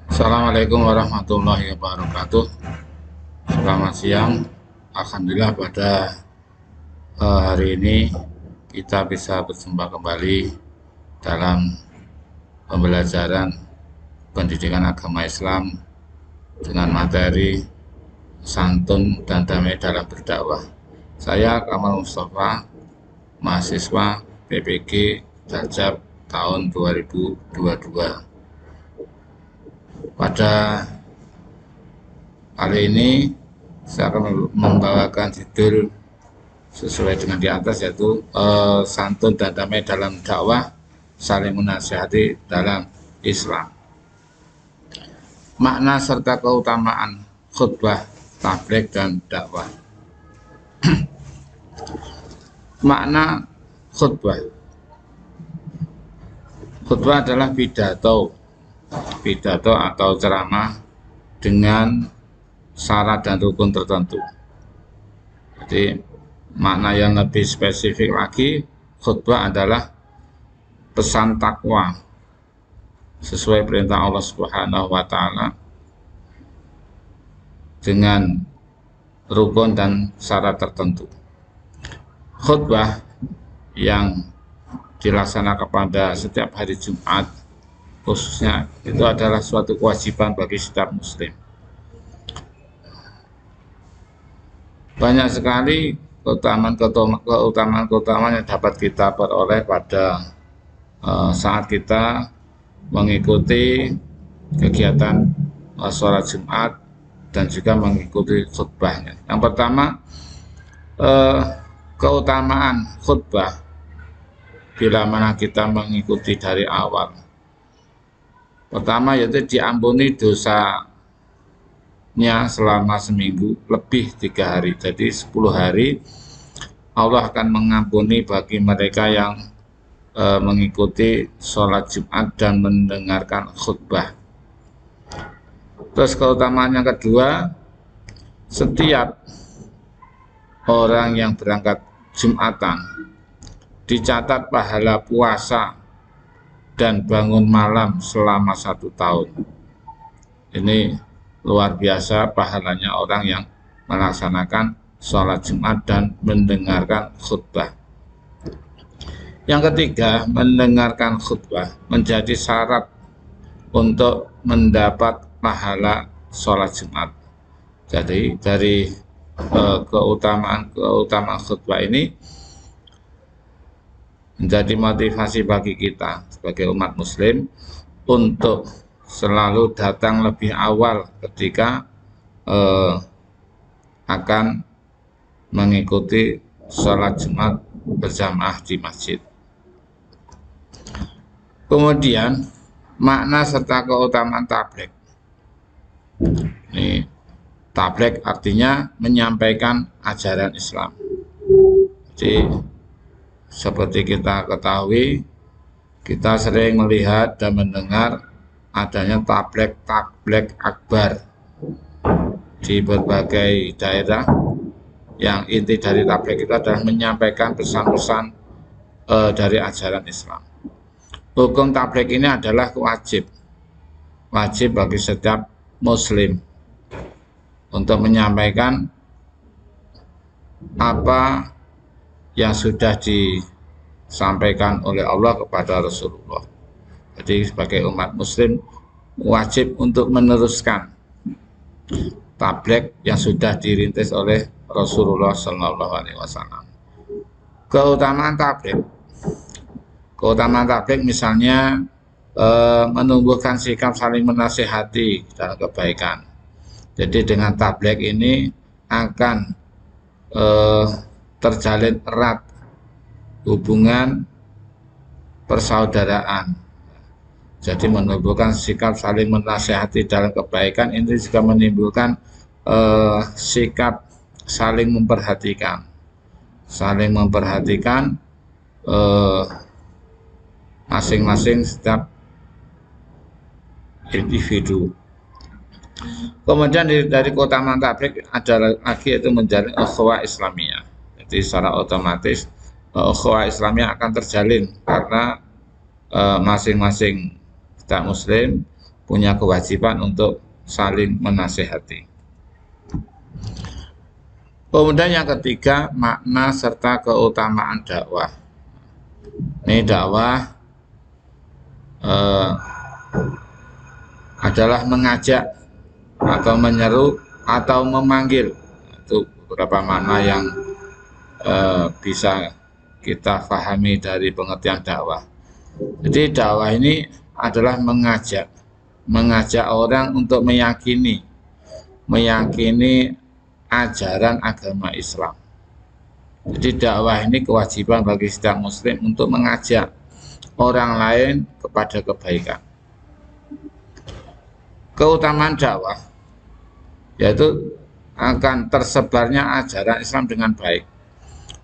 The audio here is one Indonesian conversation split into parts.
Assalamualaikum warahmatullahi wabarakatuh. Selamat siang. Alhamdulillah pada hari ini kita bisa berjumpa kembali dalam pembelajaran pendidikan agama Islam dengan materi santun dan damai dalam berdakwah. Saya Kamal Mustafa, mahasiswa PPG Darjab tahun 2022. Pada kali ini saya akan membawakan judul sesuai dengan di atas, yaitu santun dan damai dalam dakwah, saling menasihati dalam Islam. Makna serta keutamaan khutbah, tabligh dan dakwah. Makna khutbah. Khutbah adalah pidato atau ceramah dengan syarat dan rukun tertentu. Jadi makna yang lebih spesifik lagi, khutbah adalah pesan takwa sesuai perintah Allah Subhanahu wa taala dengan rukun dan syarat tertentu. Khutbah yang dilaksanakan pada setiap hari Jumat khususnya itu adalah suatu kewajiban bagi setiap muslim. Banyak sekali keutamaan yang dapat kita peroleh pada saat kita mengikuti kegiatan sholat Jumat dan juga mengikuti khutbahnya. Yang pertama, keutamaan khutbah bila mana kita mengikuti dari awal. Pertama yaitu diampuni dosanya selama seminggu lebih 3 hari. Jadi 10 hari Allah akan mengampuni bagi mereka yang mengikuti sholat Jumat dan mendengarkan khutbah. Terus keutamaan yang kedua, setiap orang yang berangkat Jumatan dicatat pahala puasa dan bangun malam selama 1 tahun. Ini luar biasa pahalanya orang yang melaksanakan sholat Jumat dan mendengarkan khutbah. Yang ketiga, mendengarkan khutbah menjadi syarat untuk mendapat pahala sholat Jumat. Jadi dari keutamaan khutbah ini menjadi motivasi bagi kita sebagai umat muslim untuk selalu datang lebih awal ketika akan mengikuti sholat Jumat berjamaah di masjid. Kemudian makna serta keutamaan tabligh. Ini tabligh artinya menyampaikan ajaran Islam. Jadi seperti kita ketahui, kita sering melihat dan mendengar adanya tabligh akbar di berbagai daerah, yang inti dari tabligh itu adalah menyampaikan pesan-pesan dari ajaran Islam. Hukum tabligh ini adalah wajib bagi setiap muslim untuk menyampaikan apa yang sudah disampaikan oleh Allah kepada Rasulullah. Jadi sebagai umat muslim wajib untuk meneruskan tabligh yang sudah dirintis oleh Rasulullah SAW. Keutamaan tabligh misalnya menumbuhkan sikap saling menasihati dalam kebaikan. Jadi dengan tabligh ini akan terjalin erat hubungan persaudaraan. Jadi menumbuhkan sikap saling menasihati dalam kebaikan ini juga menimbulkan sikap saling memperhatikan masing-masing setiap individu. Kemudian dari keutamaan tabligh ada lagi yaitu menjalin ukhuwah Islamiyah. Jadi secara otomatis ukhuwah Islamiyah akan terjalin karena masing-masing kita muslim punya kewajiban untuk saling menasihati. Kemudian yang ketiga, makna serta keutamaan dakwah. Ini dakwah adalah mengajak atau menyeru atau memanggil. Itu beberapa makna yang bisa kita pahami dari pengertian dakwah. Jadi dakwah ini adalah mengajak orang untuk meyakini ajaran agama Islam. Jadi dakwah ini kewajiban bagi setiap muslim untuk mengajak orang lain kepada kebaikan. Keutamaan dakwah yaitu akan tersebarnya ajaran Islam dengan baik.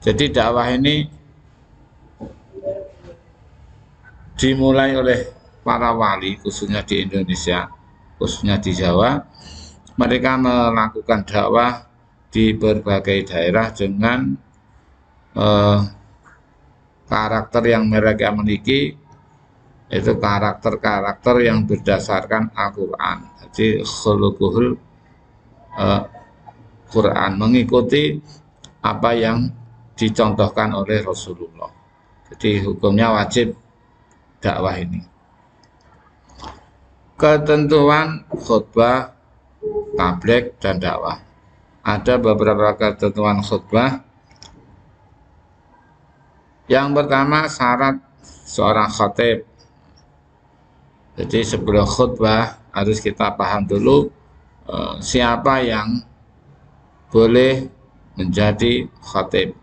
Jadi dakwah ini dimulai oleh para wali, khususnya di Indonesia, khususnya di Jawa. Mereka melakukan dakwah di berbagai daerah dengan karakter yang mereka miliki, itu karakter-karakter yang berdasarkan Al-Quran. Jadi khuluquhul Quran, mengikuti apa yang dicontohkan oleh Rasulullah. Jadi hukumnya wajib dakwah ini. Ketentuan khutbah, tabligh, dan dakwah. Ada beberapa ketentuan khutbah. Yang pertama, syarat seorang khatib. Jadi sebelum khutbah harus kita paham dulu siapa yang boleh menjadi khatib.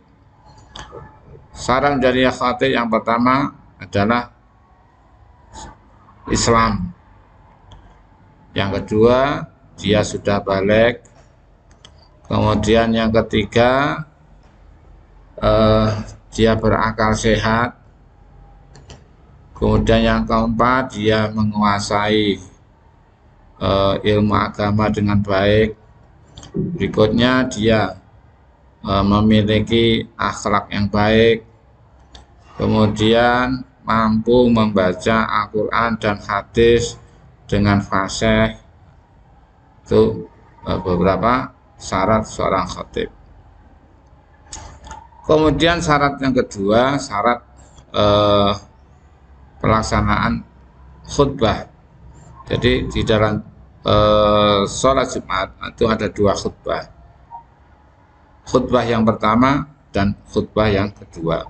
Syarat menjadi khatib yang pertama adalah Islam. Yang kedua, dia sudah balik. Kemudian yang ketiga, dia berakal sehat. Kemudian yang keempat, dia menguasai ilmu agama dengan baik. Berikutnya, dia memiliki akhlak yang baik. Kemudian mampu membaca Al-Quran dan hadis dengan fasih. Itu beberapa syarat seorang khatib. Kemudian syarat yang kedua, syarat pelaksanaan khutbah. Jadi di dalam sholat Jumat itu ada dua khutbah. Khutbah yang pertama dan khutbah yang kedua.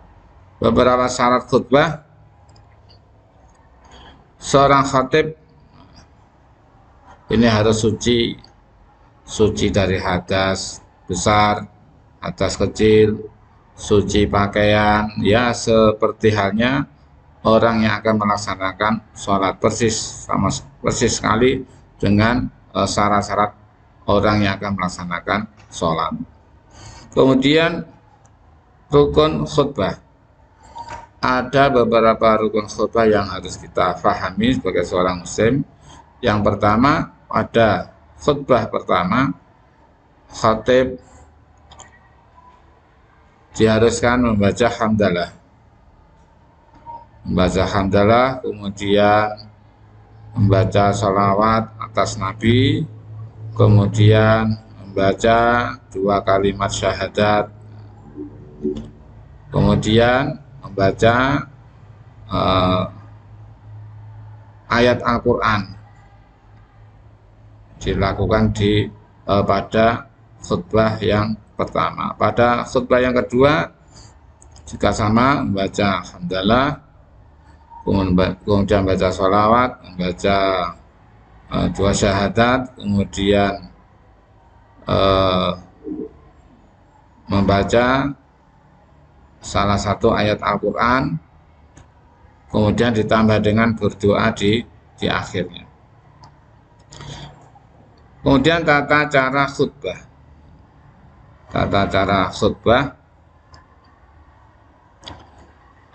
Beberapa syarat khutbah, seorang khatib ini harus suci dari hadas besar, hadas kecil, suci pakaian, ya seperti halnya orang yang akan melaksanakan sholat, persis sekali dengan syarat-syarat orang yang akan melaksanakan sholat. Kemudian rukun khutbah. Ada beberapa rukun khutbah yang harus kita pahami sebagai seorang muslim. Yang pertama, pada khutbah pertama, khatib diharuskan membaca hamdalah. Kemudian membaca salawat atas Nabi, kemudian membaca 2 kalimat syahadat, kemudian membaca ayat Al-Quran. Dilakukan pada khutbah yang pertama. Pada khutbah yang kedua juga sama, membaca hamdalah, kemudian membaca sholawat, membaca 2 syahadat, kemudian membaca salah satu ayat Al-Quran, kemudian ditambah dengan berdoa di akhirnya. Kemudian tata cara khutbah.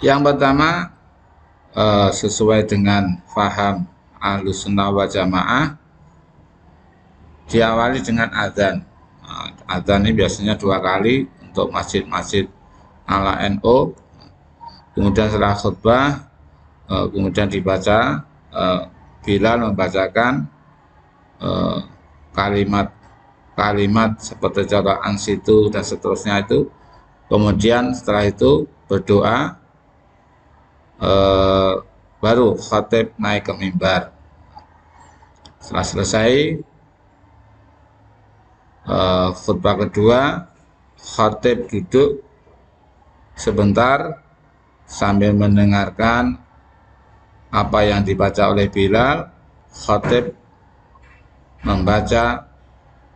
Yang pertama, sesuai dengan faham Ahlussunnah wal Jamaah, diawali dengan adzan. Adzan ini biasanya 2 kali untuk masjid-masjid ala NU. Kemudian setelah khutbah kemudian dibaca, Bilal membacakan kalimat seperti contoh ansitu dan seterusnya itu. Kemudian setelah itu berdoa, baru khatib naik ke mimbar. Setelah selesai khutbah kedua, khatib duduk sebentar sambil mendengarkan apa yang dibaca oleh Bilal. Khatib membaca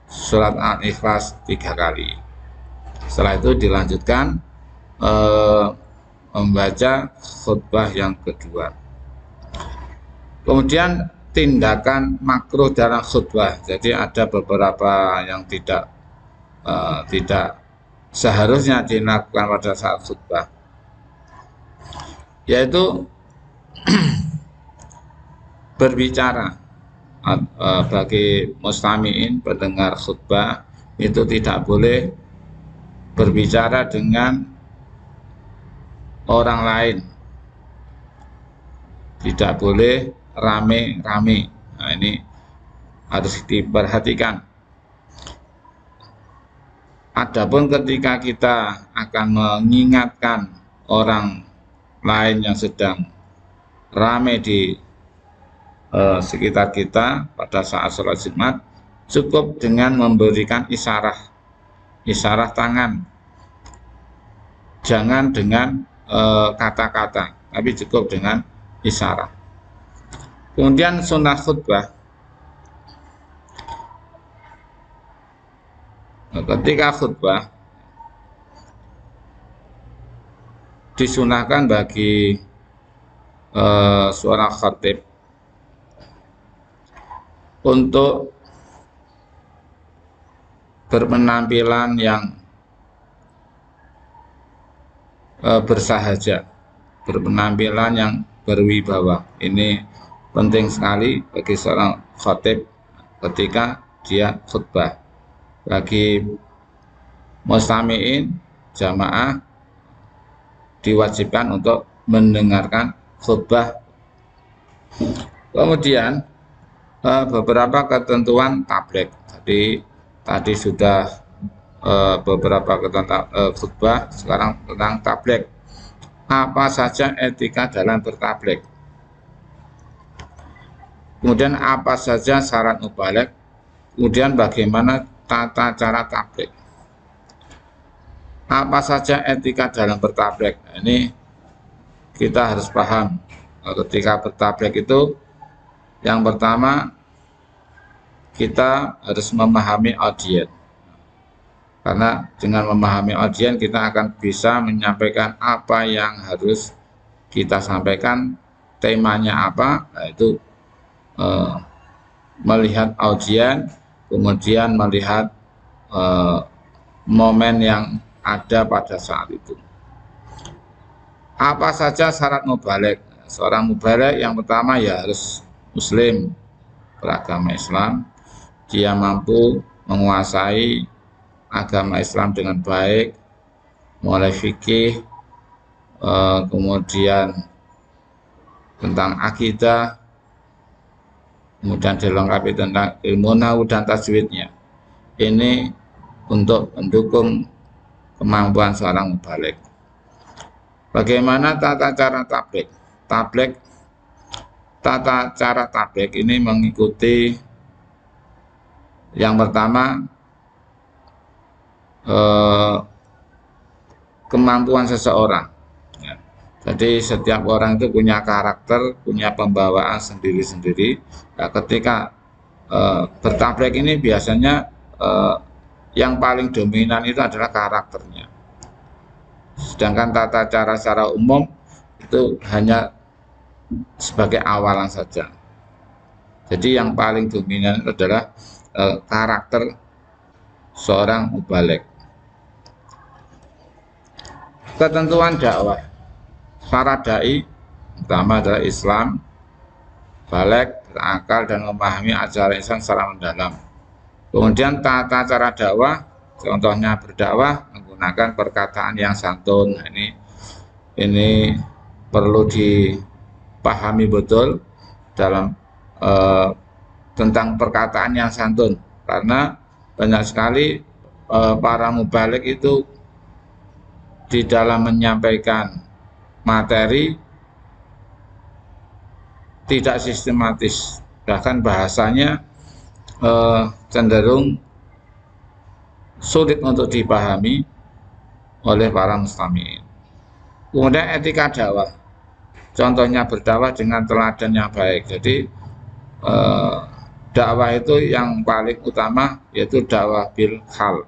surat Al-Ikhlas 3 kali. Setelah itu dilanjutkan membaca khutbah yang kedua. Kemudian tindakan makruh dalam khutbah. Jadi ada beberapa yang tidak seharusnya dilakukan pada saat khutbah, yaitu berbicara. Bagi mustami'in, pendengar khutbah, itu tidak boleh berbicara dengan orang lain, tidak boleh rame-rame. Nah, ini harus diperhatikan. Adapun ketika kita akan mengingatkan orang lain yang sedang rame di sekitar kita pada saat sholat Jumat, cukup dengan memberikan isyarat tangan, jangan dengan kata-kata, tapi cukup dengan isyarat. Kemudian sunnah khutbah, ketika khutbah disunahkan bagi seorang khatib untuk berpenampilan yang bersahaja, berpenampilan yang berwibawa. Ini penting sekali bagi seorang khatib ketika dia khutbah. Bagi mustami'in, jamaah, diwajibkan untuk mendengarkan khutbah. Kemudian beberapa ketentuan tablek. Jadi tadi sudah beberapa ketentuan khutbah, sekarang tentang tablek. Apa saja etika dalam bertablek? Kemudian apa saja syarat mubalek? Kemudian bagaimana tata cara tablek? Apa saja etika dalam bertablek? Ini kita harus paham. Ketika bertablek itu, yang pertama kita harus memahami audiens. Karena dengan memahami audiens kita akan bisa menyampaikan apa yang harus kita sampaikan, temanya apa, yaitu melihat audiens, kemudian melihat momen yang ada pada saat itu. Apa saja syarat mubalek? Seorang mubalek yang pertama ya harus muslim, beragama Islam, dia mampu menguasai agama Islam dengan baik, mulai fikih, kemudian tentang akidah, kemudian dilengkapi tentang ilmu nahwu dan tajwidnya. Ini untuk mendukung kemampuan seorang mubalek. Bagaimana tata cara tablek? Tata cara tablek ini mengikuti yang pertama kemampuan seseorang. Ya. Jadi setiap orang itu punya karakter, punya pembawaan sendiri-sendiri. Nah, ketika bertablek ini biasanya yang paling dominan itu adalah karakternya. Sedangkan tata cara secara umum itu hanya sebagai awalan saja. Jadi yang paling dominan adalah karakter seorang mubalek. Ketentuan dakwah. Para dai pertama adalah Islam, balik, berakal, dan memahami ajaran Islam secara mendalam. Kemudian tata cara dakwah, contohnya berdakwah menggunakan perkataan yang santun. Ini perlu pahami betul dalam tentang perkataan yang santun, karena banyak sekali para mubalik itu di dalam menyampaikan materi tidak sistematis, bahkan bahasanya cenderung sulit untuk dipahami oleh para mustami'in. Kemudian etika dakwah, contohnya berdakwah dengan teladan yang baik. Jadi dakwah itu yang paling utama yaitu dakwah bil hal,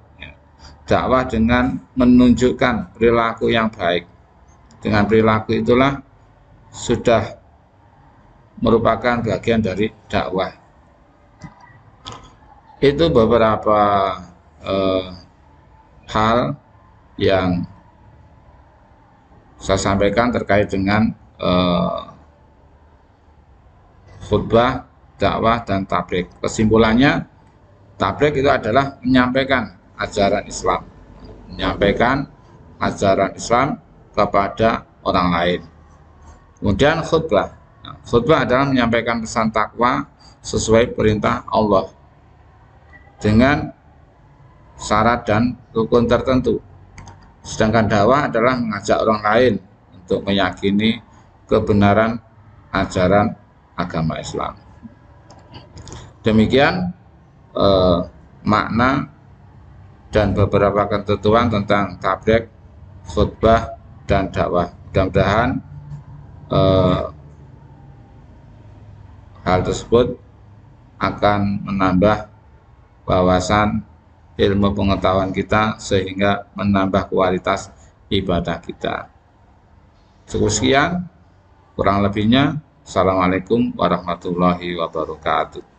dakwah dengan menunjukkan perilaku yang baik. Dengan perilaku itulah sudah merupakan bagian dari dakwah. Itu beberapa hal yang saya sampaikan terkait dengan khutbah, dakwah, dan tabligh. Kesimpulannya, tabligh itu adalah menyampaikan ajaran Islam, menyampaikan ajaran Islam kepada orang lain. Kemudian khutbah, khutbah adalah menyampaikan pesan takwa sesuai perintah Allah dengan syarat dan rukun tertentu. Sedangkan dakwah adalah mengajak orang lain untuk meyakini kebenaran ajaran agama Islam. Demikian makna dan beberapa ketentuan tentang tabligh, khutbah, dan dakwah. Mudah-mudahan hal tersebut akan menambah wawasan ilmu pengetahuan kita sehingga menambah kualitas ibadah kita. Cukup sekian, kurang lebihnya. Assalamualaikum warahmatullahi wabarakatuh.